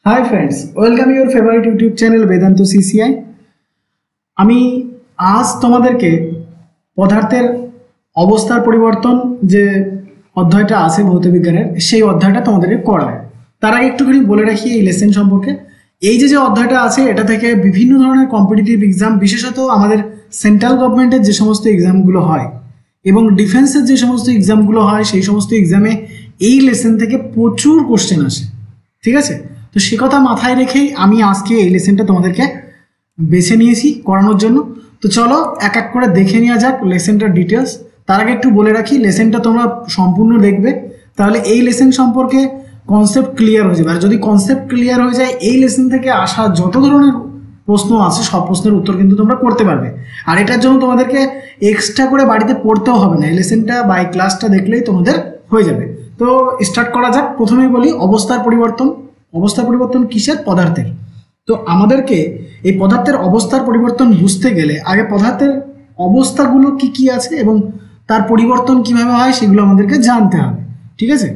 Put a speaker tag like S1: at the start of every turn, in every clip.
S1: Hi friends, welcome your favorite YouTube channel Vedantu CCI. আমি আজ তোমাদেরকে পদার্থের অবস্থার পরিবর্তন যে অধ্যায়টা আছে ভৌতবিজ্ঞানের সেই অধ্যায়টা তোমাদেরকে করাবো। তার আগে একটুখানি বলে রাখি এই লেসন সম্পর্কে। এই যে অধ্যায়টা আছে এটা থেকে বিভিন্ন ধরনের কম্পিটিটিভ এক্সাম, বিশেষত আমাদের সেন্ট্রাল গভর্নমেন্টের যে সমস্ত এক্সামগুলো হয় এবং ডিফেন্সের যে সমস্ত এক্সামগুলো হয় সেই সমস্ত এক্সামে এই লেসন থেকে প্রচুর কোশ্চেন আসে। ঠিক আছে, তো সে কথা মাথায় রেখেই আমি আজকে এই লেসনটা তোমাদেরকে বেছে নিয়েছি করানোর জন্য। তো চলো এক এক করে দেখে নেওয়া যাক লেসনটার ডিটেলস। তার আগে একটু বলে রাখি, লেসনটা তোমরা সম্পূর্ণ দেখবে, তাহলে এই লেসন সম্পর্কে কনসেপ্ট ক্লিয়ার হয়ে যাবে। আর যদি কনসেপ্ট ক্লিয়ার হয়ে যায়, এই লেসন থেকে আসা যত ধরনের প্রশ্ন আছে সব প্রশ্নের উত্তর কিন্তু তোমরা করতে পারবে। আর এটার জন্য তোমাদেরকে এক্সট্রা করে বাড়িতে পড়তেও হবে না, এই লেসনটা বা এই ক্লাসটা দেখলেই তোমাদের হয়ে যাবে। তো স্টার্ট করা যাক। প্রথমেই বলি অবস্থার পরিবর্তন। অবস্থার পরিবর্তন কিসের? পদার্থের। তো আমাদেরকে এই পদার্থের অবস্থার পরিবর্তন বুঝতে গেলে আগে পদার্থের অবস্থাগুলো কি কি আছে এবং তার পরিবর্তন কিভাবে হয় সেগুলো আমাদেরকে জানতে হবে। ঠিক আছে,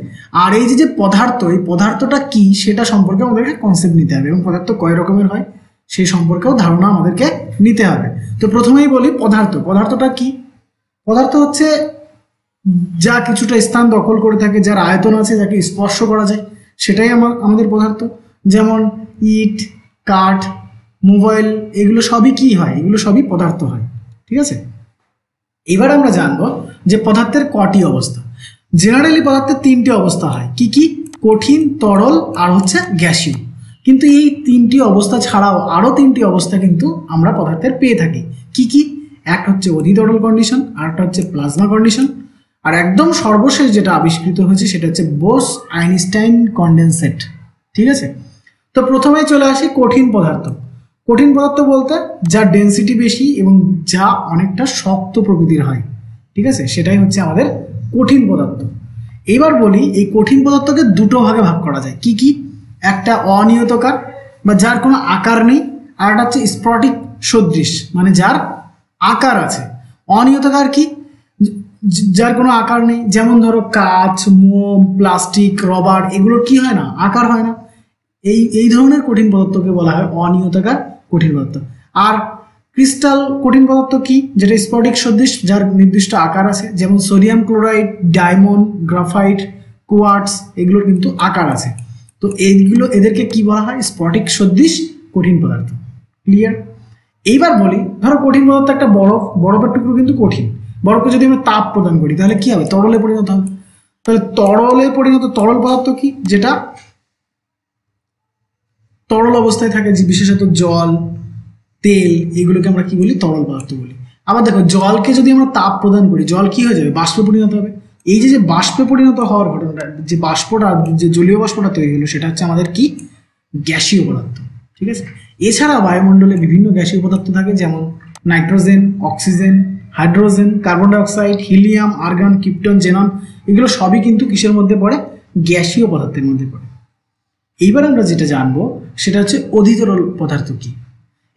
S1: আর এই যে পদার্থ, এই পদার্থটা কি সেটা সম্পর্কে আমাদেরকে কনসেপ্ট নিতে হবে এবং পদার্থ কয় রকমের হয় সেই সম্পর্কেও ধারণা আমাদেরকে নিতে হবে। তো প্রথমেই বলি পদার্থ। পদার্থটা কি? পদার্থ হচ্ছে যা কিছুটা স্থান দখল করে থাকে, যার আয়তন আছে, যাকে স্পর্শ করা যায়, সেটাই আমাদের পদার্থ। যেমন ইট, কাঠ, মোবাইল, এগুলো সবই কি হয়? এগুলো সবই পদার্থ হয়। ঠিক আছে, এবার আমরা জানবো যে পদার্থের কটি অবস্থা। জেনারেলি পদার্থের তিনটি অবস্থা হয়। কি কি? কঠিন, তরল আর হচ্ছে গ্যাসীয়। কিন্তু এই তিনটি অবস্থা ছাড়াও আরও তিনটি অবস্থা কিন্তু আমরা পদার্থের পেয়ে থাকি। কি কি? এক হচ্ছে অধিতরল কন্ডিশন, আর একটা হচ্ছে প্লাজমা কন্ডিশন, আর একদম সর্বশেষ যেটা আবিষ্কৃত হয়েছে সেটা হচ্ছে বোস আইনস্টাইন কন্ডেনসেট। ঠিক আছে, তো প্রথমেই চলে আসি কঠিন পদার্থ। কঠিন পদার্থ বলতে যার ডেনসিটি বেশি এবং যা অনেকটা শক্ত প্রকৃতির হয়। ঠিক আছে, সেটাই হচ্ছে আমাদের কঠিন পদার্থ। এবার বলি এই কঠিন পদার্থকে দুটো ভাগে ভাগ করা যায়। কি কি? একটা অনিয়তকার বা যার কোনো আকার নেই, আর একটা হচ্ছে স্ফটিক সদৃশ, মানে যার আকার আছে। অনিয়তকার কি? যার কোনো আকার নেই। যেমন ধরো কাঁচ, মোম, প্লাস্টিক, রবার, এগুলোর কি হয় না? আকার হয় না। এই ধরনের কঠিন পদার্থকে বলা হয় অনিয়তাকার কঠিন পদার্থ। আর ক্রিস্টাল কঠিন পদার্থ কি? যেটা স্ফটিক সদৃশ, যার নির্দিষ্ট আকার আছে। যেমন sodium chloride, diamond, graphite, quartz, এগুলোর কিন্তু আকার আছে। তো এদেরকে কি বলা হয়? স্ফটিক সদৃশ কঠিন পদার্থ। ক্লিয়ার? এইবার বলি, ধরো কঠিন পদার্থ একটা বরফের টুকরো কিন্তু কঠিন। বরফকে যদি আমরা তাপ প্রদান করি তাহলে কি হবে? তরলে পরিণত হবে। তাহলে তরলে পরিণত তরল পদার্থ কি? যেটা তরল অবস্থায় থাকে, যে বিশেষত জল, তেল, এগুলোকে আমরা কি বলি? তরল পদার্থ বলি। আবার দেখো, জলকে যদি আমরা তাপ প্রদান করি, জল কি হয়ে যাবে? বাষ্পে পরিণত হবে। এই যে বাষ্পে পরিণত হওয়ার ঘটনাটা, যে বাষ্পটা, যে জলীয় বাষ্পটা তৈরি হলো, সেটা হচ্ছে আমাদের কি? গ্যাসীয় পদার্থ। ঠিক আছে, এছাড়া বায়ুমণ্ডলে বিভিন্ন গ্যাসীয় পদার্থ থাকে, যেমন nitrogen, oxygen, hydrogen, carbon dioxide, helium, argon, krypton, xenon, এগুলো সবই কিন্তু কিসের মধ্যে পড়ে? গ্যাসীয় পদার্থের মধ্যে পড়ে। এইবার আমরা যেটা জানবো সেটা হচ্ছে অধিতরল পদার্থ কি।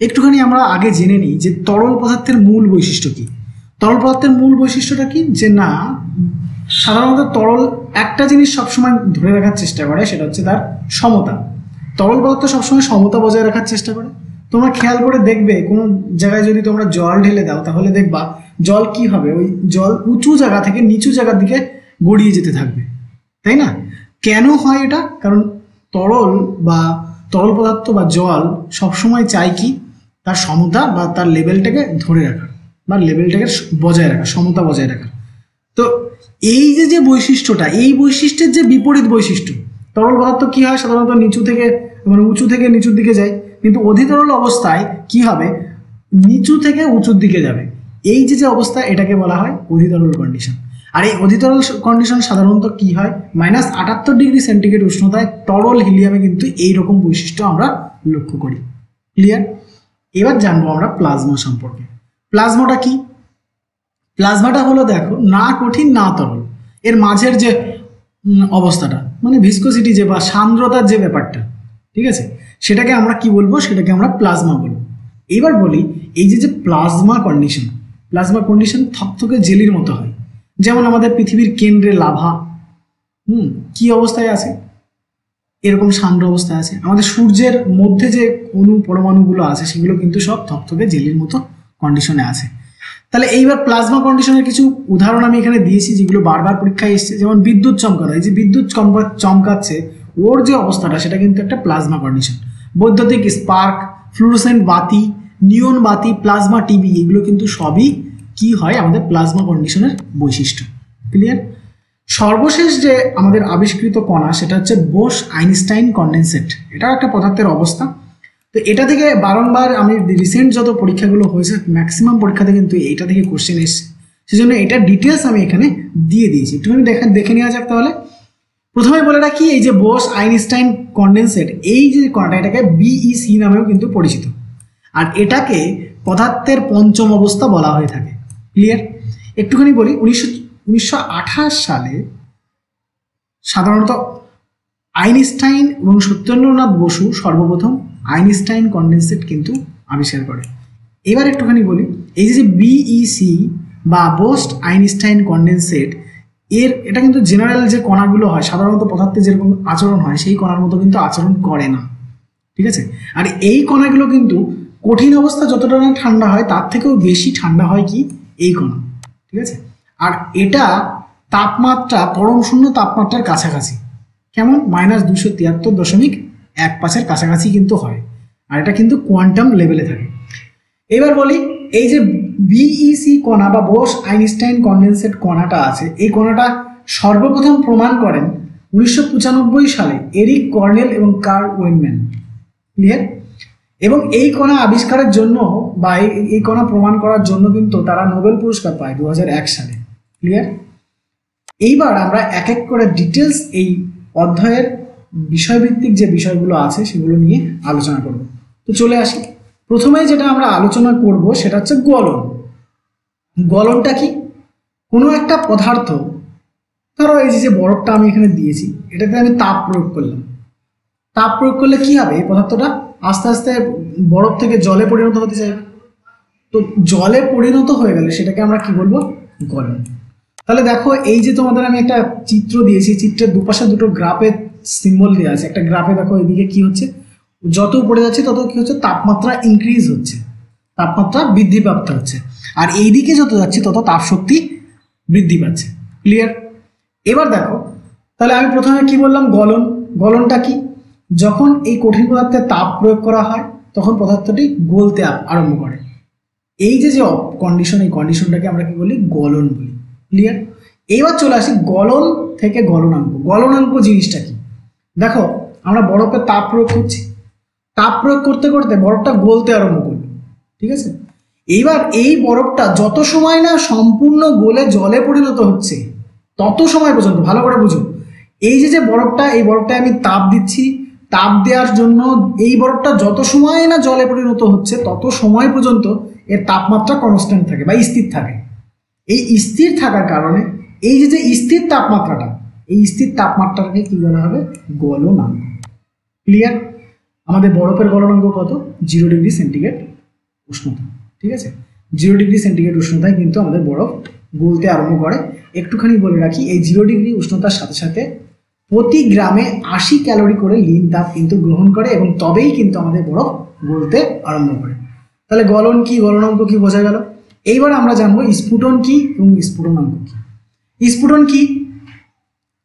S1: একটুখানি আমরা আগে জেনে নিই যে তরল পদার্থের মূল বৈশিষ্ট্য কি। তরল পদার্থের মূল বৈশিষ্ট্যটা কি? যে না, সাধারণত তরল একটা জিনিস সবসময় ধরে রাখার চেষ্টা করে, সেটা হচ্ছে তার সমতা। তরল পদার্থ সবসময় সমতা বজায় রাখার চেষ্টা করে। তোমরা খেয়াল করে দেখবে, কোনো জায়গায় যদি তোমরা জল ঢেলে দাও তাহলে দেখবা জল কি হবে? ওই জল উঁচু জায়গা থেকে নিচু জায়গার দিকে গড়িয়ে যেতে থাকবে, তাই না? কেন হয় এটা? কারণ তরল পদার্থ বা জল সবসময় চাই কি? তার সমতা বা তার লেভেলটাকে ধরে রাখার, বা লেভেলটাকে বজায় রাখার, সমতা বজায় রাখার। তো এই যে বৈশিষ্ট্যটা, এই বৈশিষ্ট্যের যে বিপরীত বৈশিষ্ট্য, তরল পদার্থ কি হয়? সাধারণত নিচু থেকে, মানে উঁচু থেকে নিচুর দিকে যায়, কিন্তু অধিতরল অবস্থায় কি হবে? নিচু থেকে উঁচুর দিকে যাবে। এই যে অবস্থা, এটাকে বলা হয় অধিতরল কন্ডিশন। আর এই অধিতরল কন্ডিশন সাধারণত কি হয়? -78 ডিগ্রি সেন্টিগ্রেড উষ্ণতায় তরল হিলিয়ামে কিন্তু এইরকম বৈশিষ্ট্য আমরা লক্ষ্য করি। ক্লিয়ার? এবার জানবো আমরা প্লাজমা সম্পর্কে। প্লাজমাটা কি? প্লাজমাটা হলো, দেখো, না কঠিন না তরল, এর মাঝের যে অবস্থাটা, মানে ভিসকোসিটি যে বা সান্দ্রতার যে ব্যাপারটা, ঠিক আছে, সেটাকে আমরা কি বলবো? সেটাকে আমরা প্লাজমা বলবো। এবার বলি এই যে প্লাজমা কন্ডিশন থকথকে জেলির মতো হয়। যেমন আমাদের পৃথিবীর কেন্দ্রে লাভা কি অবস্থায় আছে? এরকম সান্দ্র অবস্থায় আছে। আমাদের সূর্যের মধ্যে যে অণু পরমাণুগুলো আছে সেগুলো কিন্তু সব থকথকে জেলির মতো কন্ডিশনে আছে। তাহলে এইবার প্লাজমা কন্ডিশনের কিছু উদাহরণ আমি এখানে দিয়েছি যেগুলো বারবার পরীক্ষায় এসছে, যেমন বিদ্যুৎ চমকানো। এই যে বিদ্যুৎ চমকাচ্ছে, ওর যে অবস্থাটা সেটা কিন্তু একটা প্লাজমা কন্ডিশন। বৈদ্যুতিক স্পার্ক, ফ্লুরোসেন্ট বাতি, নিয়ন বাতি, প্লাজমা টিভি, এগুলো কিন্তু সবই কি হয় আমাদের প্লাজমা কন্ডিশনের বৈশিষ্ট্য। ক্লিয়ার? সর্বশেষ যে আমাদের আবিষ্কৃত কণা সেটা হচ্ছে বোস আইনস্টাইন কন্ডেনসেট। এটাও একটা পদার্থের অবস্থা। তো এটা থেকে বারংবার আমি রিসেন্ট যত পরীক্ষাগুলো হয়েছে ম্যাক্সিমাম পরীক্ষাতে কিন্তু এইটা থেকে কোশ্চেন এসছে, সেজন্য এটা ডিটেলস আমি এখানে দিয়ে দিয়েছি। একটুখানি দেখে নেওয়া যাক। তাহলে প্রথমে বলে রাখি, এই যে বোস আইনস্টাইন কন্ডেনসেট, এই যে কণাটা এটাকে বিইসি নামেও কিন্তু পরিচিত, আর এটাকে পদার্থের পঞ্চম অবস্থা বলা হয়ে থাকে। ক্লিয়ার? একটুখানি বলি, 1928 সালে সাধারণত আইনস্টাইন এবং সত্যেন্দ্রনাথ বসু সর্বপ্রথম আইনস্টাইন কন্ডেনসেট কিন্তু আবিষ্কার করে। এবার একটুখানি বলি, এই যে বিইসি বা বোস্ট আইনস্টাইন কন্ডেনসেট, এটা কিন্তু জেনারেল যে কণাগুলো হয় সাধারণত পদার্থে যেরকম আচরণ হয় সেই কণার মতো কিন্তু আচরণ করে না। ঠিক আছে? আর এই কণাগুলো কিন্তু কঠিন অবস্থা যতটা না ঠান্ডা হয় তার থেকেও বেশি ঠান্ডা হয় কি এই কণা। ঠিক আছে? আর এটা তাপমাত্রা পরম শূন্য তাপমাত্রার কাছাকাছি, কেমন -273.15 কাছাকাছি কিন্তু হয়, আর এটা কিন্তু কোয়ান্টাম লেভেলে থাকে। এবার বলি, এই যে বিইসি কণা বা বোস আইনস্টাইন কন্ডেনসেট কণাটা আছে, এই কণাটা সর্বপ্রথম প্রমাণ করেন 1995 সালে এরিক কর্নেল এবং কার্ল ওয়েনম্যান। ক্লিয়ার? এবং এই কণা আবিষ্কারের জন্য বা এই কণা প্রমাণ করার জন্য কিন্তু তারা নোবেল পুরস্কার পায় 2001 সালে। ক্লিয়ার? এইবার আমরা এক এক করে ডিটেলস এই অধ্যায়ের বিষয়ভিত্তিক যে বিষয়গুলো আছে সেগুলো নিয়ে আলোচনা করব। তো চলে আসি, প্রথমে যেটা আমরা আলোচনা করব সেটা হচ্ছে গলন। গলনটা কি? কোনো একটা পদার্থ, ধরো এই যে বরফটা আমি এখানে দিয়েছি, এটাতে আমি তাপ প্রয়োগ করলাম। তাপ প্রয়োগ করলে কি হবে? এই পদার্থটা আস্তে আস্তে বরফ থেকে জলে পরিণত হতে চাইবে। তো জলে পরিণত হয়ে গেলে সেটাকে আমরা কি বলবো? গলন। তাহলে দেখো, এই যে তোমাদের আমি একটা চিত্র দিয়েছি, চিত্রের দুপাশে দুটো গ্রাফের সিম্বল দেওয়া আছে। একটা গ্রাফে দেখো এদিকে কি হচ্ছে, যত উপরে যাচ্ছে তত কি হচ্ছে? তাপমাত্রা ইনক্রিজ হচ্ছে, তাপমাত্রা বৃদ্ধিপ্রাপ্ত হচ্ছে। আর এইদিকে যত যাচ্ছে তত তাপশক্তি বৃদ্ধি পাচ্ছে। ক্লিয়ার? এবার দেখো, তাহলে আমি প্রথমে কি বললাম? গলন। গলনটা কি? যখন এই কঠিন পদার্থে তাপ প্রয়োগ করা হয় তখন পদার্থটি গলতে আরম্ভ করে। এই যে কন্ডিশন, এই কন্ডিশনটাকে আমরা কি বলি? গলন বলি। ক্লিয়ার? এইবার চলে আসি গলন থেকে গলনাঙ্ক। গলনাঙ্ক জিনিসটা কি? দেখো, আমরা বরফে তাপ প্রয়োগ করছি, তাপ প্রয়োগ করতে করতে বরফটা গলতে আরম্ভ করলো। ঠিক আছে? এইবার এই বরফটা যত সময় না সম্পূর্ণ গলে জলে পরিণত হচ্ছে তত সময় পর্যন্ত, ভালো করে বুঝো, এই যে বরফটা, এই বরফটায় আমি তাপ দিচ্ছি, তাপ দেওয়ার জন্য এই বরফটা যত সময় না জলে পরিণত হচ্ছে তত সময় পর্যন্ত এর তাপমাত্রা কনস্ট্যান্ট থাকে বা স্থির থাকে। এই স্থির থাকার কারণে এই যে স্থির তাপমাত্রাটা, এই স্থির তাপমাত্রাটাকে কি বলা হবে? গলনাঙ্ক। ক্লিয়ার? আমাদের বরফের গলনাঙ্ক কত? 0 ডিগ্রি সেন্টিগ্রেড উষ্ণতা। ঠিক আছে? 0 ডিগ্রি সেন্টিগ্রেড উষ্ণতায় কিন্তু আমাদের বরফ গলতে আরম্ভ করে। একটুখানি বলে রাখি, এই 0 ডিগ্রি উষ্ণতার সাথে সাথে প্রতি গ্রামে 80 ক্যালোরি করে লিন তাপ কিন্তু গ্রহণ করে, এবং তবেই কিন্তু আমাদের বরফ গলতে আরম্ভ করে। তাহলে গলন কি, গলনাঙ্ক কি বোঝা গেল। এইবার আমরা জানবো স্ফুটন কি এবং স্ফুটনাঙ্ক কি। স্ফুটন কি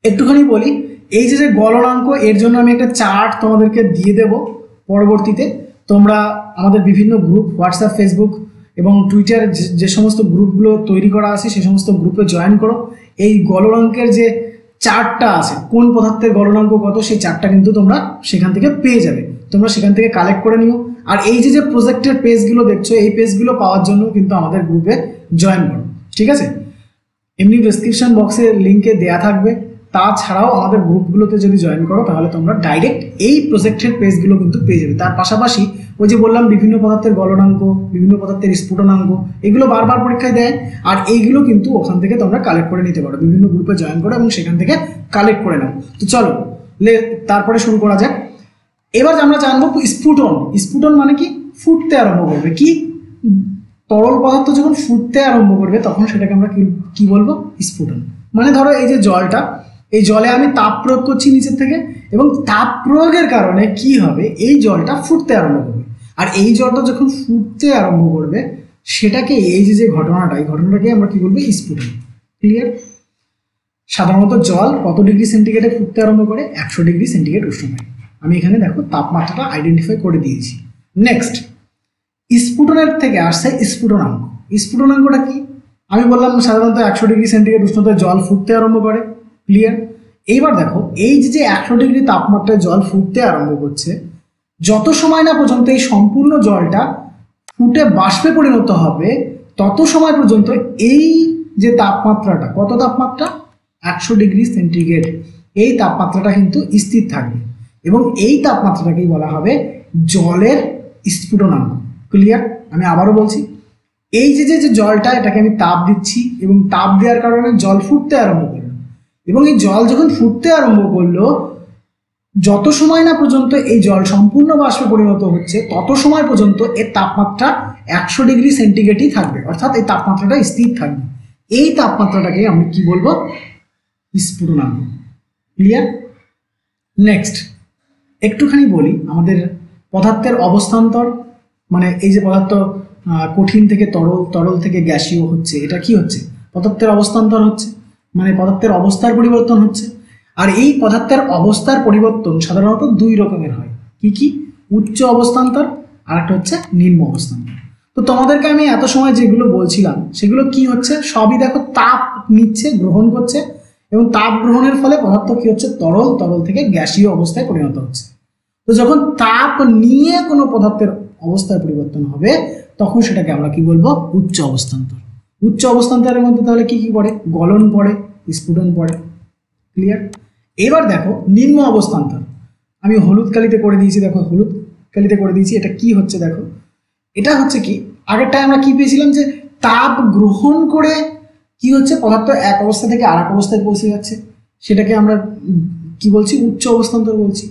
S1: একটুখানি বলি, এই যে গলনাঙ্ক, এর জন্য আমি একটা চার্ট তোমাদেরকে দিয়ে দেব পরবর্তীতে। তোমরা আমাদের বিভিন্ন গ্রুপ, হোয়াটসঅ্যাপ, ফেসবুক এবং টুইটার যে সমস্ত গ্রুপগুলো তৈরি করা আছে সে সমস্ত গ্রুপে জয়েন করো। এই গলনাঙ্কের যে চার্টটা আছে, কোন পদার্থের গলনাঙ্ক কত, সেই চার্টটা কিন্তু তোমরা সেখান থেকে পেয়ে যাবে। তোমরা সেখান থেকে কালেক্ট করে নিও। আর এই যে প্রজেক্টের পেজগুলো দেখছো, এই পেজগুলো পাওয়ার জন্য কিন্তু আমাদের গ্রুপে জয়েন করো। ঠিক আছে? এমনি ডেসক্রিপশন বক্সে লিঙ্কে দেয়া থাকবে। তাছাড়াও আমাদের গ্রুপগুলোতে যদি জয়েন করো তাহলে তোমরা ডাইরেক্ট এই প্রজেক্টের পেজগুলো কিন্তু পেয়ে যাবে। তার পাশাপাশি ওই যে বললাম বিভিন্ন পদার্থের গলনাঙ্ক, বিভিন্ন পদার্থের স্ফুটনাঙ্ক, এগুলো বারবার পরীক্ষায় দেয়, আর এইগুলো কিন্তু ওখান থেকে তোমরা কালেক্ট করে নিতে পারো। বিভিন্ন গ্রুপে জয়েন করো এবং সেখান থেকে কালেক্ট করে নাও। তো চলো তারপরে শুরু করা যাক। এবার আমরা জানবো স্ফুটন। স্ফুটন মানে কি? ফুটতে আরম্ভ করবে। কি? তরল পদার্থ যখন ফুটতে আরম্ভ করবে তখন সেটাকে আমরা কি বলবো? স্ফুটন। মানে ধরো এই যে জলটা, এই জলে আমি তাপ প্রয়োগ করছি নিচের থেকে, এবং তাপ প্রয়োগের কারণে কি হবে, এই জলটা ফুটতে আরম্ভ করবে। আর এই জলটা যখন ফুটতে আরম্ভ করবে সেটাকে, এই যে ঘটনাটা, এই ঘটনাটাকে আমরা কি বলবো, স্ফুটন। ক্লিয়ার? সাধারণত জল কত ডিগ্রি সেন্টিগ্রেডে ফুটতে আরম্ভ করে? 100 ডিগ্রি সেন্টিগ্রেড উষ্ণতায়। আমি এখানে দেখো তাপমাত্রাটা আইডেন্টিফাই করে দিয়েছি। নেক্সট, স্ফুটনের থেকে আসছে স্ফুটনাঙ্ক। স্ফুটনাঙ্কটা কি? আমি বললাম সাধারণত 100 ডিগ্রি সেন্টিগ্রেড উষ্ণতায় জল ফুটতে আরম্ভ করে। ক্লিয়ার? এইবার দেখো, এই যে 100 ডিগ্রি তাপমাত্রায় জল ফুটতে আরম্ভ করছে, যত সময় না পর্যন্ত এই সম্পূর্ণ জলটা ফুটে বাষ্পে পরিণত হবে, তত সময় পর্যন্ত এই যে তাপমাত্রাটা, কত তাপমাত্রা? 100 ডিগ্রি সেন্টিগ্রেড। এই তাপমাত্রাটা কিন্তু স্থির থাকবে, এবং এই তাপমাত্রাটাকেই বলা হবে জলের স্ফুটনাঙ্ক। ক্লিয়ার? আমি আবারও বলছি, এই যে জলটা, এটাকে আমি তাপ দিচ্ছি, এবং তাপ দেওয়ার কারণে জল ফুটতে আরম্ভ করলো, এবং এই জল যখন ফুটতে আরম্ভ করলো, যত সময় না পর্যন্ত এই জল সম্পূর্ণ বাষ্পে পরিণত হচ্ছে, তত সময় পর্যন্ত এর তাপমাত্রা 100 ডিগ্রি সেন্টিগ্রেডই থাকবে, অর্থাৎ এই তাপমাত্রাটা স্থির থাকবে। এই তাপমাত্রাটাকে আমরা কি বলবো? স্ফুটনাঙ্ক। ক্লিয়ার? নেক্সট, একটুখানি বলি আমাদের পদার্থের অবস্থান্তর, মানে এই যে পদার্থ কঠিন থেকে তরল, তরল থেকে গ্যাসীয় হচ্ছে, এটা কি হচ্ছে? পদার্থের অবস্থান্তর হচ্ছে, মানে পদার্থের অবস্থার পরিবর্তন হচ্ছে। আর এই পদার্থের অবস্থার পরিবর্তন সাধারণত দুই রকমের হয়। কি কি? উচ্চ অবস্থান্তর, আর একটা হচ্ছে নিম্ন অবস্থান্তর। তো তোমাদেরকে আমি এত সময় যেগুলো বলছিলাম সেগুলো কি হচ্ছে? সবই দেখো তাপ নিচ্ছে, গ্রহণ করছে, এবং তাপ গ্রহণের ফলে পদার্থ কি হচ্ছে? তরল, তরল থেকে গ্যাসীয় অবস্থায় পরিণত হচ্ছে। তো যখন তাপ নিয়ে কোনো পদার্থের অবস্থার পরিবর্তন হবে, তখন সেটাকে আমরা কি বলবো? উচ্চ অবস্থান্তর। উচ্চ অবস্থান্তরের মধ্যে তাহলে কি কি পড়ে? গলন পড়ে, স্ফুটন পড়ে। ক্লিয়ার? এবার দেখো নিম্ন অবস্থান্তর, আমি হলুদ কালিতে করে দিয়েছি, দেখো হলুদ কালিতে করে দিয়েছি। এটা কি হচ্ছে দেখো, এটা হচ্ছে কি, আগেরটায় আমরা কি পেয়েছিলাম, যে তাপ গ্রহণ করে কি হচ্ছে, পদার্থ এক অবস্থা থেকে আর এক অবস্থায় পৌঁছে যাচ্ছে, সেটাকে আমরা কি বলছি? উচ্চ অবস্থান্তর বলছি।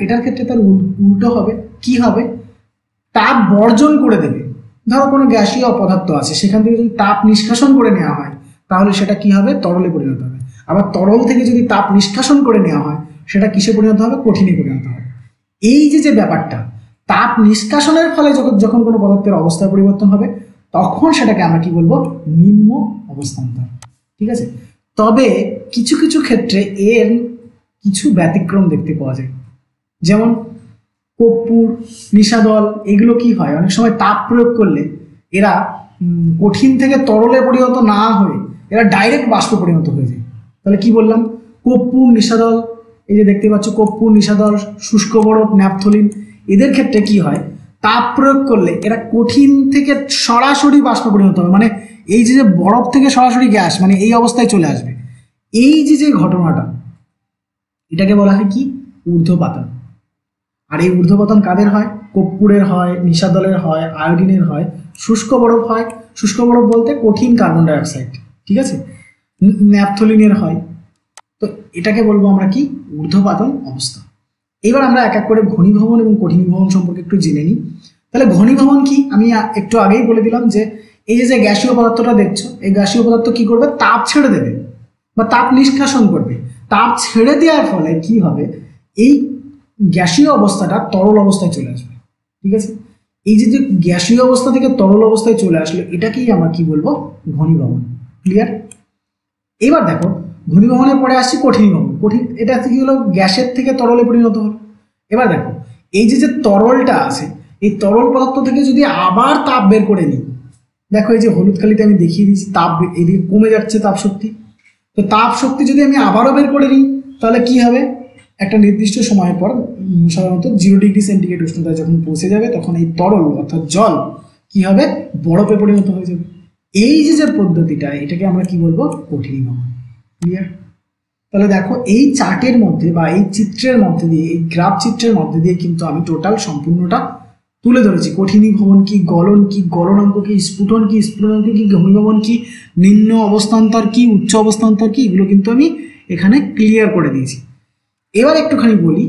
S1: এটার ক্ষেত্রে তার উল্টো হবে। কি হবে? তাপ বর্জন করে দেবে। ধরো কোনো গ্যাসীয় পদার্থ আছে, সেখান থেকে যদি তাপ নিষ্কাশন করে নেওয়া হয়, তাহলে সেটা কি হবে? তরলে পরিণত হবে। আবার তরল থেকে যদি তাপ নিষ্কাশন করে নেওয়া হয়, সেটা কিসে পরিণত হবে? কঠিনে পরিণত হবে। এই যে ব্যাপারটা, তাপ নিষ্কাশনের ফলে যখন কোনো পদার্থের অবস্থার পরিবর্তন হবে, তখন সেটাকে আমরা কি বলবো? নিম্ন অবস্থান্তর। ঠিক আছে? তবে কিছু কিছু ক্ষেত্রে এর কিছু ব্যতিক্রম দেখতে পাওয়া যায়। যেমন কর্পূর, নিশাদল, এগুলো কি হয়, অনেক সময় তাপ প্রয়োগ করলে এরা কঠিন থেকে তরলে পরিণত না হয়ে এরা ডাইরেক্ট বাষ্পে পরিণত হয়ে যায়। তাহলে কি বললাম? কর্পূর, নিশাদল, এই যে দেখতে পাচ্ছ কর্পূর, নিশাদল, শুষ্ক বরফ, ন্যাপথলিন, এদের ক্ষেত্রে কি হয়? তাপ প্রয়োগ করলে এরা কঠিন থেকে সরাসরি বাষ্পে পরিণত হবে, মানে এই যে বরফ থেকে সরাসরি গ্যাস, মানে এই অবস্থায় চলে আসবে। এই যে ঘটনাটা, এটাকে বলা হয় কি? ঊর্ধ্বপাতন। আর এই ঊর্ধ্বপাতন কাদের হয়? কর্পূরের হয়, নিশাদলের হয়, আয়োডিনের হয়, শুষ্ক বরফ হয়। শুষ্ক বরফ বলতে কঠিন কার্বন ডাইঅক্সাইড। ঠিক আছে? ন্যাপথলিনের হয়। তো এটাকে বলবো আমরা কি? ঊর্ধ্বপাতন অবস্থা। এবার আমরা এক এক করে ঘনীভবন এবং কঠিনীভবন সম্পর্কে একটু জেনে নিই। তাহলে ঘনীভবন কি? আমি একটু আগেই বলে দিলাম যে এই যে গ্যাসীয় পদার্থটা দেখছো, এই গ্যাসীয় পদার্থ কি করবে? তাপ ছেড়ে দেবে বা তাপ নিষ্কাশন করবে। তাপ ছেড়ে দেওয়ার ফলে কি হবে? এই গ্যাসীয় অবস্থাটা তরল অবস্থায় চলে আসবে। ঠিক আছে? এই যে গ্যাসীয় অবস্থা থেকে তরল অবস্থায় চলে আসলো, এটাকেই আমরা কি বলবো? ঘনীভবন। ক্লিয়ার? এবার দেখো, ঘনীভবনের পরে আসছি কঠিনীভবন। এটা কি হলো? গ্যাসের থেকে তরলে পরিণত হলো। এবার দেখো, এই যে তরলটা আছে, এই তরল পদার্থ থেকে যদি আবার তাপ বের করে নিই, দেখো এই যে হলুদ কালিতে আমি দেখিয়ে দিয়েছি, তাপ এদিকে কমে যাচ্ছে তাপ শক্তি। তো তাপ শক্তি যদি আমি আবারও বের করে নিই, তাহলে কি হবে? একটা নির্দিষ্ট সময় পর, সাধারণত 0 ডিগ্রি সেন্টিগ্রেড উষ্ণতায় যখন পৌঁছে যাবে, তখন এই তরল অর্থাৎ জল কি হবে? বরফে পরিণত হয়ে যাবে। এই যে পদ্ধতিটা, এটাকে আমরা কি বলবো? কঠিনীভবন। ক্লিয়ার? তাহলে দেখো, এই চার্টের মধ্যে বা এই চিত্রের মধ্যে দিয়ে, এই গ্রাফ চিত্রের মধ্যে দিয়ে কিন্তু আমি টোটাল সম্পূর্ণটা তুলে ধরেছি। কঠিনীভবন কি, গলন কি, গলনাঙ্ক কি, স্ফুটন কি, স্ফুটনাঙ্ক কি, ঘনীভবন কি, নিম্ন অবস্থান্তর কি, উচ্চ অবস্থান্তর কি, এগুলো কিন্তু আমি এখানে ক্লিয়ার করে দিয়েছি। এবার একটুখানি বলি,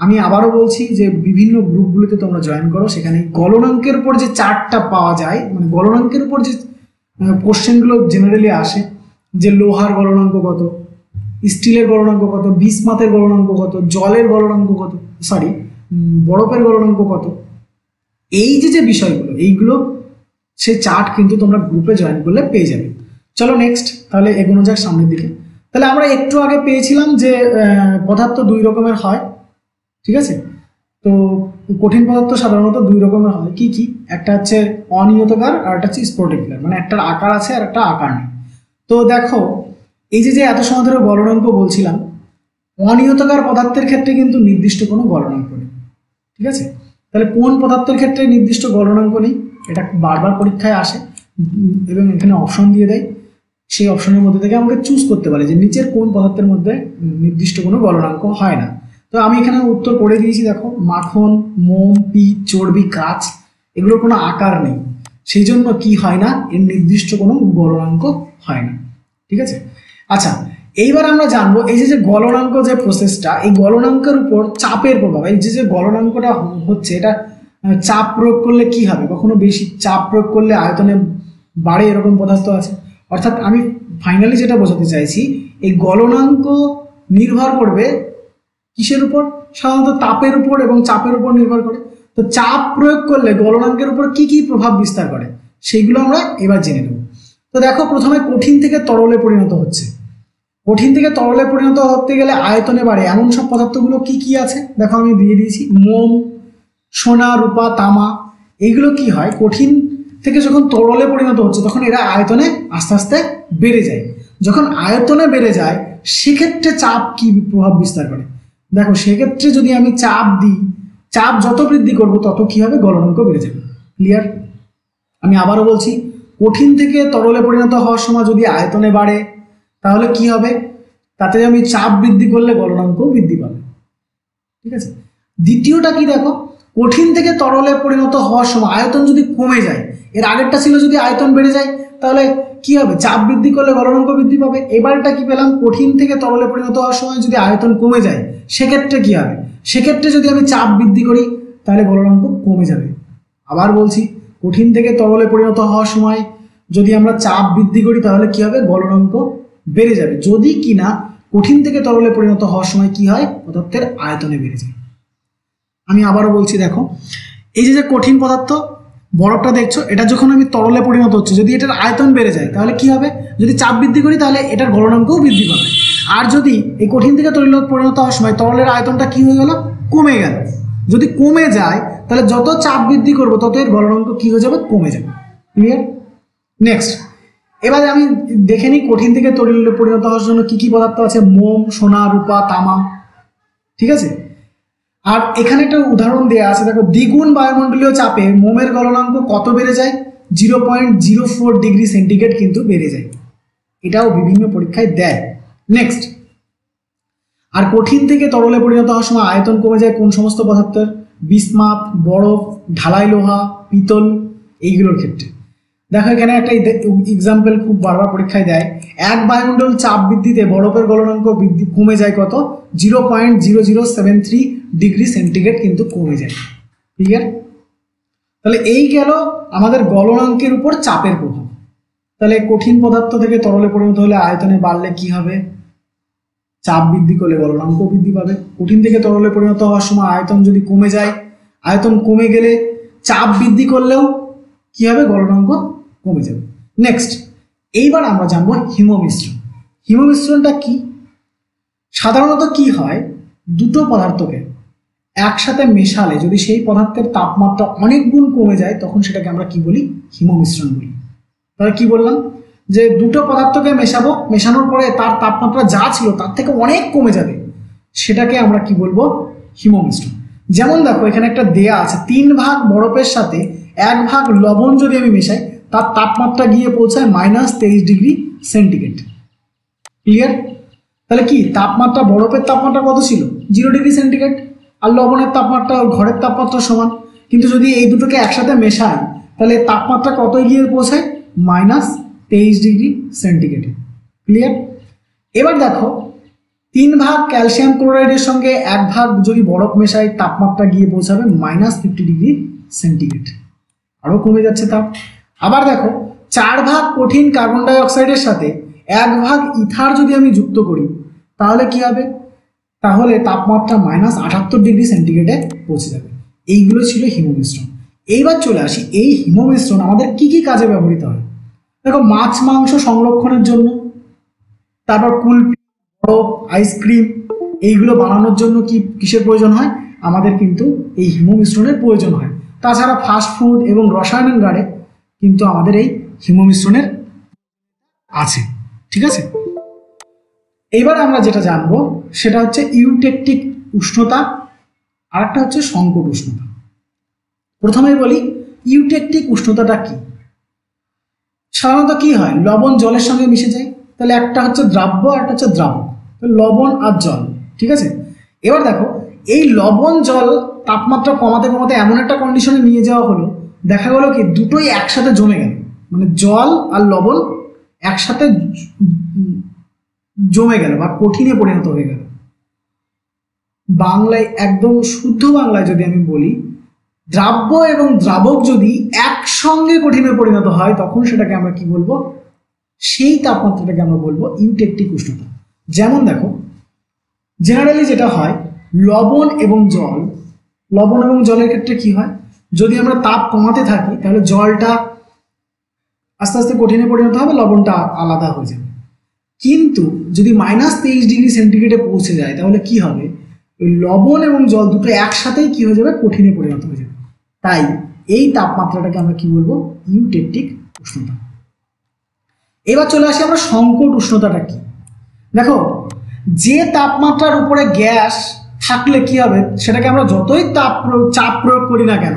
S1: আমি আবারও বলছি যে বিভিন্ন গ্রুপগুলোতে তোমরা জয়েন করো, সেখানে গলনাঙ্কের উপর যে চার্টটা পাওয়া যায়, মানে গলনাঙ্কের উপর যে কোশ্চেনগুলো জেনারেলি আসে, যে লোহার গলনাঙ্ক কত, স্টিলের গলনাঙ্ক কত, বিসমাথের গলনাঙ্ক কত, জলের গলনাঙ্ক কত, সরি বরফের গলনাঙ্ক কত, এই যে বিষয়গুলো এইগুলো সেই চার্ট কিন্তু তোমরা গ্রুপে জয়েন করলে পেয়ে যাবে। চলো নেক্সট তাহলে এগোনো যাক সামনের দিকে। তাহলে আমরা একটু আগে পেয়েছিলাম যে পদার্থ দুই রকমের হয়, ঠিক আছে। তো কঠিন পদার্থ সাধারণত দুই রকমের হয়, কি কি, একটা হচ্ছে অনিয়তকার আর একটা হচ্ছে স্ফটিককার, মানে একটার আকার আছে আর একটা আকার নেই। তো দেখো এই যে এত সময় ধরে গলনাঙ্ক বলছিলাম, অনিয়তকার পদার্থের ক্ষেত্রে কিন্তু নির্দিষ্ট কোনো গলনাঙ্ক নেই, ঠিক আছে। তাহলে কোন পদার্থের ক্ষেত্রে নির্দিষ্ট গলনাঙ্ক নেই, এটা বারবার পরীক্ষায় আসে এবং এখানে অপশন দিয়ে দেয়, সেই অপশনের মধ্যে থেকে আমাকে চুজ করতে পারে যে নিচের কোন পদার্থের মধ্যে নির্দিষ্ট কোনো গলনাঙ্ক হয় না। তো আমি এখানে উত্তর করে দিয়েছি, দেখো মাখন, মোম, পিচ, চর্বি, কাঁচ, এগুলোর কোনো আকার নেই, সেই জন্য কি হয় না, এর নির্দিষ্ট কোনো গলনাঙ্ক হয় না, ঠিক আছে। আচ্ছা এইবার আমরা জানবো এই যে গলনাঙ্ক যে প্রসেসটা, এই গলনাঙ্কের উপর চাপের প্রভাব, এই যে গলনাঙ্কটা হচ্ছে এটা চাপ প্রয়োগ করলে কি হবে, কখনো বেশি চাপ প্রয়োগ করলে আয়তনে বাড়ে এরকম পদার্থ আছে। অর্থাৎ আমি ফাইনালি যেটা বোঝাতে চাইছি, এই গলনাঙ্ক নির্ভর করবে কিসের উপর, সাধারণত তাপের উপর এবং চাপের উপর নির্ভর করে। তো চাপ প্রয়োগ করলে গলনাঙ্কের উপর কি কি প্রভাব বিস্তার করে সেইগুলো আমরা এবার জেনে নেব। তো দেখো প্রথমে কঠিন থেকে তরলে পরিণত হচ্ছে, কঠিন থেকে তরলে পরিণত হতে গেলে আয়তনে বাড়ে এমন সব পদার্থগুলো কি কি আছে দেখো আমি দিয়ে দিয়েছি, মোম, সোনা, রূপা, তামা, এইগুলো কি হয় কঠিন থেকে যখন তরলে পরিণত হচ্ছে তখন এরা আয়তনে আস্তে আস্তে বেড়ে যায়। যখন আয়তনে বেড়ে যায় সেক্ষেত্রে চাপ কি প্রভাব বিস্তার করে, দেখো সেক্ষেত্রে যদি আমি চাপ দিই, চাপ যত বৃদ্ধি করব তত কি হবে, গলনাঙ্ক বেড়ে যাবে। ক্লিয়ার? আমি আবারও বলছি, কঠিন থেকে তরলে পরিণত হওয়ার সময় যদি আয়তনে বাড়ে তাহলে কি হবে, তাতে আমি চাপ বৃদ্ধি করলে গলনাঙ্ক বৃদ্ধি পাবে, ঠিক আছে। দ্বিতীয়টা কি দেখো, কঠিন থেকে তরলে পরিণত হওয়ার সময় আয়তন যদি কমে যায়, এর আগেরটা ছিল যদি আয়তন বেড়ে যায় তাহলে কি হবে, চাপ বৃদ্ধি করলে গলনাঙ্ক বৃদ্ধি পাবে। এবারটা কি পেলাম, কঠিন থেকে তরলে পরিণত হওয়ার সময় যদি আয়তন কমে যায় সেক্ষেত্রে কি হবে, সেক্ষেত্রে যদি আমি চাপ বৃদ্ধি করি তাহলে গলনাঙ্ক কমে যাবে। আবার বলছি, কঠিন থেকে তরলে পরিণত হওয়ার সময় যদি আমরা চাপ বৃদ্ধি করি তাহলে কি হবে, গলনাঙ্ক বেড়ে যাবে, যদি কিনা কঠিন থেকে তরলে পরিণত হওয়ার সময় কি হয়, পদার্থের আয়তনে বেড়ে যায়। আমি আবারও বলছি, দেখো এই যে কঠিন পদার্থ বরফটা দেখছো, এটা যখন আমি তরলে পরিণত হচ্ছে, যদি এটার আয়তন বেড়ে যায় তাহলে কি হবে, যদি চাপ বৃদ্ধি করি তাহলে এটার গলনাঙ্কও বৃদ্ধি পাবে। আর যদি এই কঠিন থেকে তরলে পরিণত হওয়ার সময় তরলের আয়তনটা কি হয়ে গেল, কমে গেল, যদি কমে যায় তাহলে যত চাপ বৃদ্ধি করবো তত এর গলনাঙ্ক কি হয়ে যাবে, কমে যাবে। ক্লিয়ার? নেক্সট এবারে আমি দেখে নিই কঠিন থেকে তরলে পরিণত হওয়ার জন্য কি কি পদার্থ আছে, মোম, সোনা, রূপা, তামা, ঠিক আছে। আর এখানে একটা উদাহরণ দেওয়া আছে, দেখো দ্বিগুণ বায়ুমণ্ডলীয় চাপে মোমের গলনাঙ্ক কত বেড়ে যায়, 0.04 ডিগ্রি সেন্টিগ্রেড কিন্তু বেড়ে যায়, এটাও বিভিন্ন পরীক্ষায় দেয়। নেক্সট, আর কঠিন থেকে তরলে পরিণত হওয়ার সময় আয়তন কমে যায় কোন সমস্ত পদার্থের, বিসমাথ, বরফ, ঢালাই লোহা, পিতল, এইগুলোর ক্ষেত্রে। দেখো এখানে একটা এক্সাম্পল খুব বারবার পরীক্ষায় দেয়, এক বায়ুমণ্ডল চাপ বৃদ্ধিতে বরফের গলনাঙ্ক বৃদ্ধি কমে যায় কত, 0.0073 ডিগ্রি সেন্টিগ্রেড কিন্তু কমে যায়। ক্লিয়ার? তাহলে এই গেল আমাদের গলনাঙ্কের উপর চাপের প্রভাব। তাহলে কঠিন পদার্থ থেকে তরলে পরিণত হলে আয়তনে বাড়লে কি হবে, চাপ বৃদ্ধি করলে গলনাঙ্ক বৃদ্ধি পাবে। কঠিন থেকে তরলে পরিণত হওয়ার সময় আয়তন যদি কমে যায়, আয়তন কমে গেলে চাপ বৃদ্ধি করলেও কি হবে, গলনাঙ্ক কমে যাবে। নেক্সট এইবার আমরা জানবো হিমমিশ্রণ। হিমমিশ্রণটা কি, সাধারণত কি হয়, দুটো পদার্থকে একসাথে মেশালে যদি সেই পদার্থের তাপমাত্রা অনেক গুণ কমে যায় তখন সেটাকে আমরা কি বলি, হিমমিশ্রণ বলি। তাহলে কি বললাম, যে দুটো পদার্থকে মেশাবো, মেশানোর পরে তার তাপমাত্রা যা ছিল তার থেকে অনেক কমে যাবে, সেটাকে আমরা কি বলবো, হিমমিশ্রণ। যেমন দেখো এখানে একটা দেয়া আছে, 3 ভাগ বরফের সাথে 1 ভাগ লবণ যদি আমি মেশাই তার তাপমাত্রা গিয়ে পৌঁছায় -23 ডিগ্রি সেন্টিগ্রেড। ক্লিয়ার? তাহলে কি তাপমাত্রা, বরফের তাপমাত্রা কত ছিল, 0 ডিগ্রি সেন্টিগ্রেড, আর লবণের তাপমাত্রা ঘরের তাপমাত্রা সমান, কিন্তু যদি এই দুটোকে একসাথে মেশাই তাহলে তাপমাত্রা কত গিয়ে পৌঁছায়, -23 ডিগ্রি সেন্টিগ্রেডে। ক্লিয়ার? এবার দেখো 3 ভাগ ক্যালসিয়াম ক্লোরাইডের সঙ্গে 1 ভাগ যদি বরফ মেশাই তাপমাত্রা গিয়ে পৌঁছাবে -50 ডিগ্রি সেন্টিগ্রেড, আরও কমে যাচ্ছে তাপ। আবার দেখো 4 ভাগ কঠিন কার্বন ডাই অক্সাইডের সাথে 1 ভাগ ইথার যদি আমি যুক্ত করি তাহলে কি হবে, তাহলে তাপমাত্রা -78 ডিগ্রি সেন্টিগ্রেডে পৌঁছে যাবে। এইগুলো ছিল হিমমিশ্রণ। এইবার চলে আসি, এই হিমমিশ্রণ আমাদের কি কি কাজে ব্যবহৃত হয়। দেখো, মাছ মাংস সংরক্ষণের জন্য, তারপর কুলফি, বরফ, আইসক্রিম এইগুলো বানানোর জন্য কিসের প্রয়োজন হয়, আমাদের কিন্তু এই হিমমিশ্রণের প্রয়োজন হয়। তাছাড়া ফাস্ট ফুড এবং রসায়নাগারে কিন্তু আমাদের এই হিমমিশ্রণের আছে। ঠিক আছে, এবার আমরা যেটা জানবো সেটা হচ্ছে ইউটেকটিক উষ্ণতা, আর একটা হচ্ছে সংকট উষ্ণতা। প্রথমেই বলি ইউটেকটিক উষ্ণতাটা কি। সাধারণত কি হয়, লবণ জলের সঙ্গে মিশে যায়, তাহলে একটা হচ্ছে দ্রাব্য আর একটা হচ্ছে দ্রাবক, লবণ আর জল। ঠিক আছে, এবার দেখো এই লবণ জল তাপমাত্রা কমাতে কমাতে এমন একটা কন্ডিশনে নিয়ে যাওয়া হলো, দেখা গেল কি দুটোই একসাথে জমে গেল, মানে জল আর লবণ একসাথে জমে গেল বা কঠিনে পরিণত হয়ে গেল। বাংলায়, একদম শুদ্ধ বাংলায় যদি আমি বলি, দ্রাব্য এবং দ্রাবক যদি একসঙ্গে কঠিনে পরিণত হয় তখন সেটাকে আমরা কি বলবো, সেই তাপমাত্রাটাকে আমরা বলবো ইউটেকটিক উষ্ণতা। যেমন দেখো, জেনারেলি যেটা হয়, লবণ এবং জলের ক্ষেত্রে কি হয়, যদি আমরা তাপ কমাতে থাকি তাহলে জলটা আস্তে আস্তে কঠিনে পরিণত হবে, লবণটা আলাদা হয়ে যাবে। কিন্তু যদি -23 ডিগ্রি সেন্টিগ্রেডে পৌঁছে যায় তাহলে কি হবে, ওই লবণ এবং জল দুটো একসাথেই কি হয়ে যাবে, কঠিনে পরিণত হয়ে যাবে। তাই এই তাপমাত্রাটাকে আমরা কি বলবো, ইউটেকটিক উষ্ণতা। এবার চলে আসি আমরা সংকট উষ্ণতাটা কি। দেখো, যে তাপমাত্রার উপরে গ্যাস থাকলে কি হবে, সেটাকে আমরা যতই চাপ প্রয়োগ করি না কেন,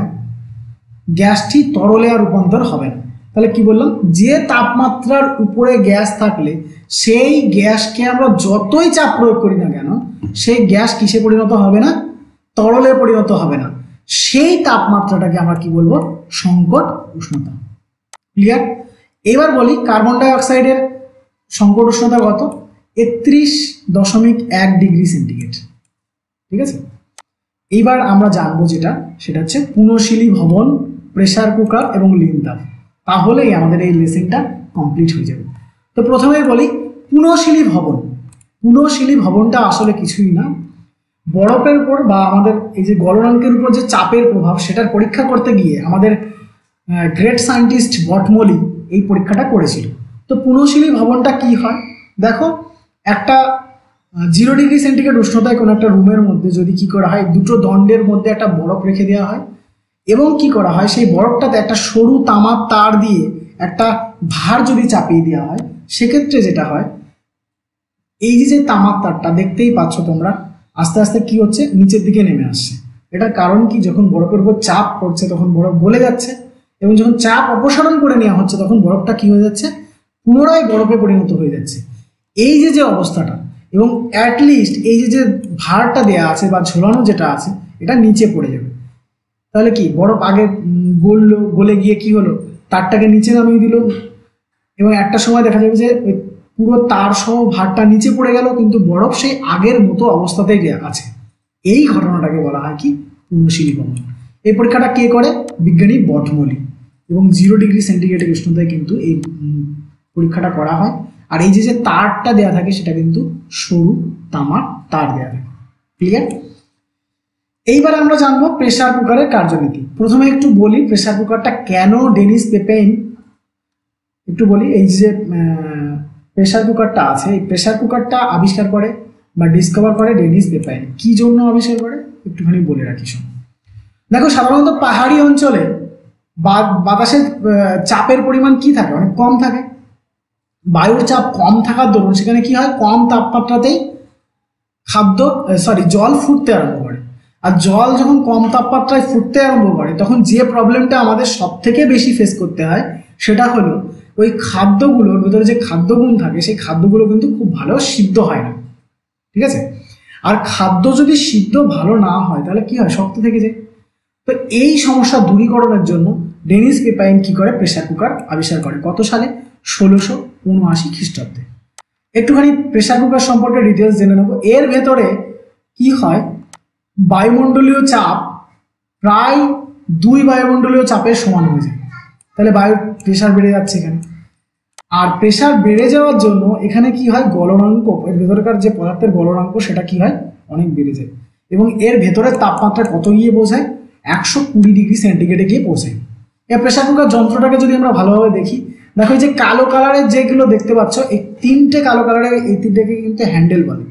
S1: গ্যাসটি তরলে আর রূপান্তর হবে না। তাহলে কি বললাম, যে তাপমাত্রার উপরে গ্যাস থাকলে সেই গ্যাসকে আমরা যতই চাপ প্রয়োগ করি না কেন, সেই গ্যাস কিসে পরিণত হবে না, তরলে পরিণত হবে না। সেই তাপমাত্রাটাকে আমরা কি বলবো, সংকট উষ্ণতা। ক্লিয়ার? এবার বলি কার্বন ডাই অক্সাইডের সংকট উষ্ণতা কত, 31.1 ডিগ্রি সেন্টিগ্রেড। ঠিক আছে, এইবার আমরা জানবো যেটা, সেটা হচ্ছে পুনঃশীলী ভবন, প্রেসার কুকার এবং লিনতাপ। তাহলেই আমাদের এই লেসনটা কমপ্লিট হয়ে যাবে। তো প্রথমেই বলি পুনঃশীলী ভবন। পুনঃশীলী ভবনটা আসলে কিছুই না, বরফের উপর বা আমাদের এই যে গলনাঙ্কের উপর যে চাপের প্রভাব, সেটার পরীক্ষা করতে গিয়ে আমাদের গ্রেট সায়েন্টিস্ট বটমলি এই পরীক্ষাটা করেছিল। তো পুনঃশীলী ভবনটা কি হয়, দেখো, একটা 0 ডিগ্রি সেন্টিগ্রেড উষ্ণতায় কোনো একটা রুমের মধ্যে যদি কি করা হয়, দুটো দণ্ডের মধ্যে একটা বরফ রেখে দেওয়া হয় এবং কি করা হয়, সেই বরফটাতে একটা সরু তামার তার দিয়ে একটা ভার যদি চাপিয়ে দেওয়া হয়, সেক্ষেত্রে যেটা হয়, এই যে তামার তারটা দেখতেই পাচ্ছ তোমরা, আস্তে আস্তে কি হচ্ছে, নিচের দিকে নেমে আসছে। এটার কারণ কি, যখন বরফের উপর চাপ পড়ছে তখন বরফ গলে যাচ্ছে, এবং যখন চাপ অপসারণ করে নেওয়া হচ্ছে তখন বরফটা কি হয়ে যাচ্ছে, পুনরায় বরফে পরিণত হয়ে যাচ্ছে। এই যে অবস্থাটা, এবং অ্যাটলিস্ট এই যে ভারটা দেয়া আছে বা ঝোলানো যেটা আছে, এটা নিচে পড়ে যাবে। তাহলে কি, বরফ আগে গলে গিয়ে কি হলো, তারটাকে নিচে নামিয়ে দিল, এবং একটা সময় দেখা যাবে যে ওই পুরো তার সহ ভারটা নিচে পড়ে গেল, কিন্তু বরফ সেই আগের মতো অবস্থাতেই আছে। এই ঘটনাটাকে বলা হয় কি, পুনঃশীলী ভবন। এই পরীক্ষাটা কে করে, বিজ্ঞানী বটমলি, এবং 0 ডিগ্রি সেন্টিগ্রেড উষ্ণতায় কিন্তু এই পরীক্ষাটা করা হয়। আর এই যে তারটা দেওয়া থাকে সেটা কিন্তু সরু তামার তার দেওয়া থাকে। ক্লিয়ার? এইবার আমরা জানবো প্রেসার কুকারের কার্যনীতি। প্রথমে একটু বলি প্রেসার কুকারটা কেন ডেনিস পেপেইন, একটু বলি। এই যে প্রেসার কুকারটা আছে, এই প্রেসার কুকারটা আবিষ্কার করে বা ডিসকভার করে ডেনিস পেপেইন। কি জন্য আবিষ্কার করে একটুখানি বলে রাখি শোনো। দেখো, সাধারণত পাহাড়ি অঞ্চলে বাতাসের চাপের পরিমাণ কি থাকে, অনেক কম থাকে। বায়ুর চাপ কম থাকার দরুন সেখানে কি হয়, কম তাপমাত্রাতেই জল ফুটতে আরম্ভ করে। আর জল যখন কম তাপমাত্রায় ফুটতে আরম্ভ করে তখন যে প্রবলেমটা আমাদের সব থেকে বেশি ফেস করতে হয়, সেটা হলো ওই খাদ্যগুলোর ভিতরে যে খাদ্যগুণ থাকে, সেই খাদ্যগুলো কিন্তু খুব ভালো সিদ্ধ হয় না। ঠিক আছে, আর খাদ্য যদি সিদ্ধ ভালো না হয় তাহলে কি হয়, শক্ত থেকে যায়। তো এই সমস্যা দূরীকরণের জন্য ডেনিস পেপাইন কি করে, প্রেসার কুকার আবিষ্কার করে। কত সালে, 1679 খ্রিস্টাব্দে। একটুখানি প্রেসার কুকার সম্পর্কে ডিটেলস জেনে নেব। এর ভেতরে কি হয়, বায়ুমণ্ডলীয় চাপ প্রায় 2 বায়ুমণ্ডলীয় চাপের সমান হয়ে যায়। তাহলে বায়ুর প্রেসার বেড়ে যাচ্ছে এখানে। আর প্রেশার বেড়ে যাওয়ার জন্য এখানে কি হয়, গলনাঙ্ক, এর ভেতরকার যে পদার্থের গলনাঙ্ক সেটা কি হয়, অনেক বেড়ে যায়, এবং এর ভেতরের তাপমাত্রা কত গিয়ে পৌঁছায়, 120 ডিগ্রি সেন্টিগ্রেডে গিয়ে পৌঁছায়। এই প্রেশার কুকার যন্ত্রটাকে যদি আমরা ভালোভাবে দেখি, দেখো এই যে কালো কালারের যেগুলো দেখতে পাচ্ছ, এই তিনটে কালো কালারের, এই তিনটেকে কিন্তু হ্যান্ডেল বলে।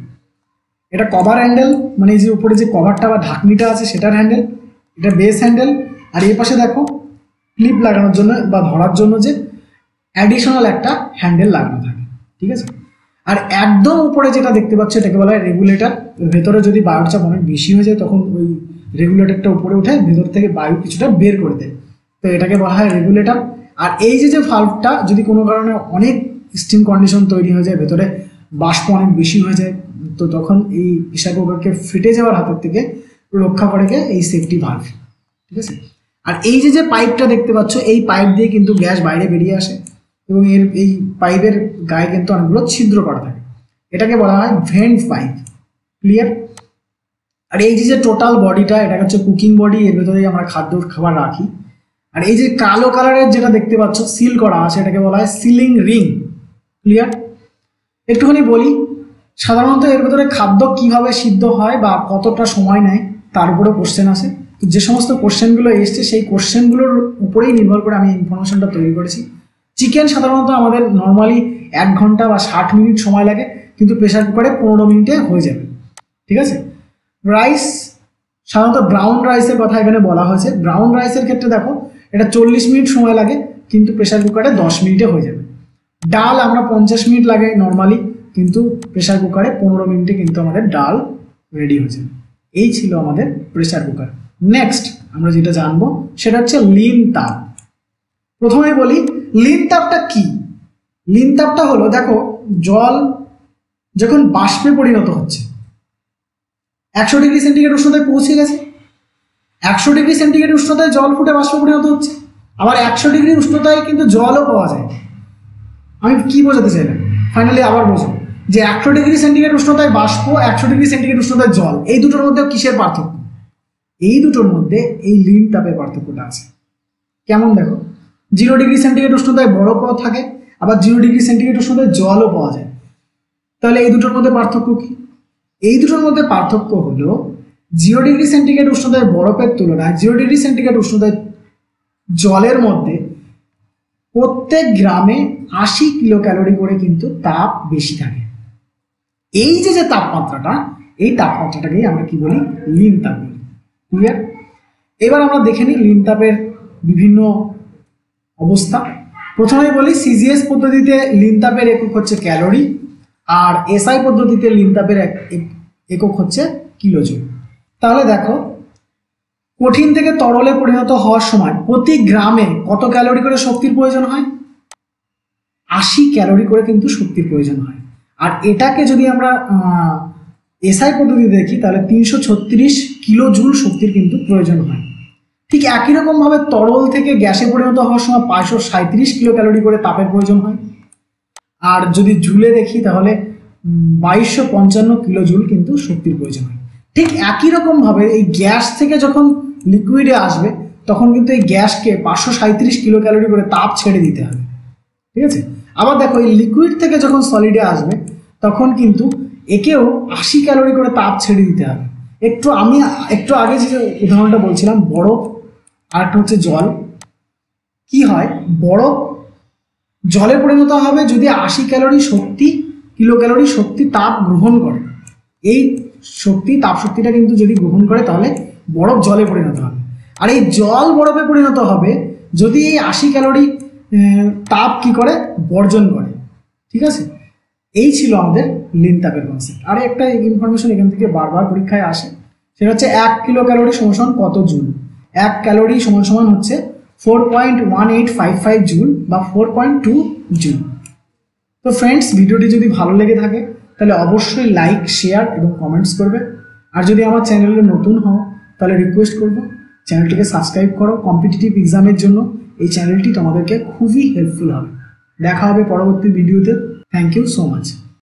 S1: এটা কভার হ্যান্ডেল, মানে এই যে উপরে যে কভারটা বা ঢাকনিটা আছে সেটার হ্যান্ডেল, এটা বেস হ্যান্ডেল, আর এই পাশে দেখো ক্লিপ লাগানোর জন্য বা ধরার জন্য যে অ্যাডিশনাল একটা হ্যান্ডেল লাগানো থাকে, ঠিক আছে। আর একদম উপরে যেটা দেখতে পাচ্ছ এটাকে বলা হয় রেগুলেটর। এর ভেতরে যদি বায়ুর চাপ অনেক বেশি হয়ে যায় তখন ওই রেগুলেটরটা উপরে উঠে ভেতর থেকে বায়ু কিছুটা বের করে দেয়, তো এটাকে বলা হয় রেগুলেটর। আর এই যে ভালভটা যদি কোনো কারণে অনেক স্টিম কন্ডিশন তৈরি হয়ে যায়, ভেতরে বাষ্প অনেক বেশি হয়ে যায়, তো তখন এই প্রেসার কুকারকে ফেটে যাওয়ার হাতের থেকে রক্ষা করে এই সেফটি ভালভ, ঠিক আছে। আর এই যে পাইপটা দেখতে পাচ্ছ, এই পাইপ দিয়ে কিন্তু গ্যাস বাইরে বেরিয়ে আসে, এবং এর এই পাইপের গায়ে কিন্তু অনেকগুলো ছিদ্র করা থাকে, এটাকে বলা হয় ভেন্ট পাইপ, ক্লিয়ার। আর এই যে টোটাল বডিটা, এটা হচ্ছে কুকিং বডি, এর ভেতরেই আমরা খাবার রাখি। আর এই যে কালো কালারের যেটা দেখতে পাচ্ছ সিল করা আছে, এটাকে বলা হয় সিলিং রিং, ক্লিয়ার। একটুখানি বলি, সাধারণত এর ভেতরে খাদ্য কিভাবে সিদ্ধ হয় বা কতটা সময় নেয় তার উপরে কোশ্চেন আসে। যে সমস্ত কোশ্চেনগুলো এসছে সেই কোশ্চেনগুলোর উপরেই নির্ভর করে আমি ইনফরমেশনটা তৈরি করেছি। চিকেন সাধারণত আমাদের নর্মালি 1 ঘন্টা বা 60 মিনিট সময় লাগে, কিন্তু প্রেসার কুকারে 15 মিনিটে হয়ে যাবে, ঠিক আছে। রাইস, সাধারণত ব্রাউন রাইসের কথা এখানে বলা হয়েছে। ব্রাউন রাইসের ক্ষেত্রে দেখো এটা 40 মিনিট সময় লাগে, কিন্তু প্রেসার কুকারে 10 মিনিটে হয়ে যাবে। ডাল আমরা 50 মিনিট লাগে নর্মালি, কিন্তু প্রেসার কুকারে 15 মিনিটে কিন্তু আমাদের ডাল রেডি হয়ে যাবে। এই ছিল আমাদের প্রেসার কুকার। নেক্সট আমরা যেটা জানবো সেটা হচ্ছে লিন তাপ। প্রথমে বলি লিন তাপটা কি। লিন তাপটা হলো, দেখো জল যখন বাষ্পে পরিণত হচ্ছে, 100 ডিগ্রি সেন্টিগ্রেড উষ্ণতায় পৌঁছে গেছে, 100 ডিগ্রি সেন্টিগ্রেড উষ্ণতায় জল ফুটে বাষ্পে পরিণত হচ্ছে, আবার 100 ডিগ্রি উষ্ণতায় কিন্তু জলও পাওয়া যায়। আমি কি বোঝাতে চাইলাম, ফাইনালি আবার বোঝো যে 100 ডিগ্রি সেন্টিগ্রেড উষ্ণতায় বাষ্প, 100 ডিগ্রি সেন্টিগ্রেড উষ্ণতায় জল, এই দুটোর মধ্যে কিসের পার্থক্য? এই দুটোর মধ্যে এই লিন তাপের পার্থক্যটা আছে। কেমন দেখো, 0 ডিগ্রি সেন্টিগ্রেড উষ্ণতায় বরফও থাকে, আবার 0 ডিগ্রি সেন্টিগ্রেড উষ্ণতায় জলও পাওয়া যায়। তাহলে এই দুটোর মধ্যে পার্থক্য কি? এই দুটোর মধ্যে পার্থক্য হলো 0 ডিগ্রি সেন্টিগ্রেড উষ্ণতায় বরফের তুলনায় 0 ডিগ্রি সেন্টিগ্রেড উষ্ণতায় জলের মধ্যে প্রত্যেক গ্রামে 80 কিলো ক্যালোরি করে কিন্তু তাপ বেশি থাকে। এই যে তাপমাত্রাটা, এই তাপমাত্রাটাকেই আমরা কি বলি, লিন তাপ বলি, ক্লিয়ার। এবার আমরা দেখে নিই লিন তাপের বিভিন্ন অবস্থা। প্রথমেই বলি সিজিএস পদ্ধতিতে লিন তাপের একক হচ্ছে ক্যালোরি, আর এসআই পদ্ধতিতে লিন তাপের একক হচ্ছে কিলোজুল। তাহলে দেখো, কঠিন থেকে তরলে পরিণত হওয়ার সময় প্রতি গ্রামে কত ক্যালোরি করে শক্তির প্রয়োজন হয়? 80 ক্যালোরি করে কিন্তু শক্তির প্রয়োজন হয়। আর এটাকে যদি আমরা এসআই পদ্ধতিতে দেখি তাহলে 336 কিলো জুল শক্তির কিন্তু প্রয়োজন হয়। ঠিক একই রকমভাবে তরল থেকে গ্যাসে পরিণত হওয়ার সময় 537 কিলো ক্যালোরি করে তাপের প্রয়োজন হয়। আর যদি জুলে দেখি তাহলে 2255 কিলো জুল কিন্তু শক্তির প্রয়োজন হয়। ঠিক একই রকমভাবে এই গ্যাস থেকে যখন লিকুইডে আসবে তখন কিন্তু এই গ্যাসকে 537 কিলো ক্যালোরি করে তাপ ছেড়ে দিতে হবে, ঠিক আছে। আবার দেখো এই লিকুইড থেকে যখন সলিডে আসবে তখন কিন্তু একেও 80 ক্যালোরি করে তাপ ছেড়ে দিতে হবে। আমি একটু আগে যে উদাহরণটা বলছিলাম বরফ, আর একটা হচ্ছে জল। কি হয়, বরফ জলে পরিণত হবে যদি 80 কিলো ক্যালোরি শক্তি তাপ গ্রহণ করে। এই তাপ শক্তিটা কিন্তু যদি গ্রহণ করে তাহলে বরফ জলে পরিণত হবে। আর এই জল বরফে পরিণত হবে যদি এই 80 ক্যালোরি তাপ কি করে, বর্জন করে, ঠিক আছে। এই ছিল আমাদের লিন তাপের কনসেপ্ট। আর একটা ইনফরমেশন এখান থেকে বারবার পরীক্ষায় আসে, সেটা হচ্ছে 1 কিলো ক্যালোরি সমান কত জুল। 1 ক্যালোরি সমান হচ্ছে 4.1855 জুল বা 4.2 জুল। তো ফ্রেন্ডস, ভিডিওটি যদি ভালো লেগে থাকে তাহলে অবশ্যই লাইক, শেয়ার এবং কমেন্টস করবে। আর যদি আমার চ্যানেলে নতুন হও তাহলে রিকোয়েস্ট করব চ্যানেলটিকে সাবস্ক্রাইব করো। কম্পিটিটিভ এক্সামের জন্য এই চ্যানেলটি তোমাদেরকে খুবই হেল্পফুল হবে। দেখা হবে পরবর্তী ভিডিওতে। Thank you so much.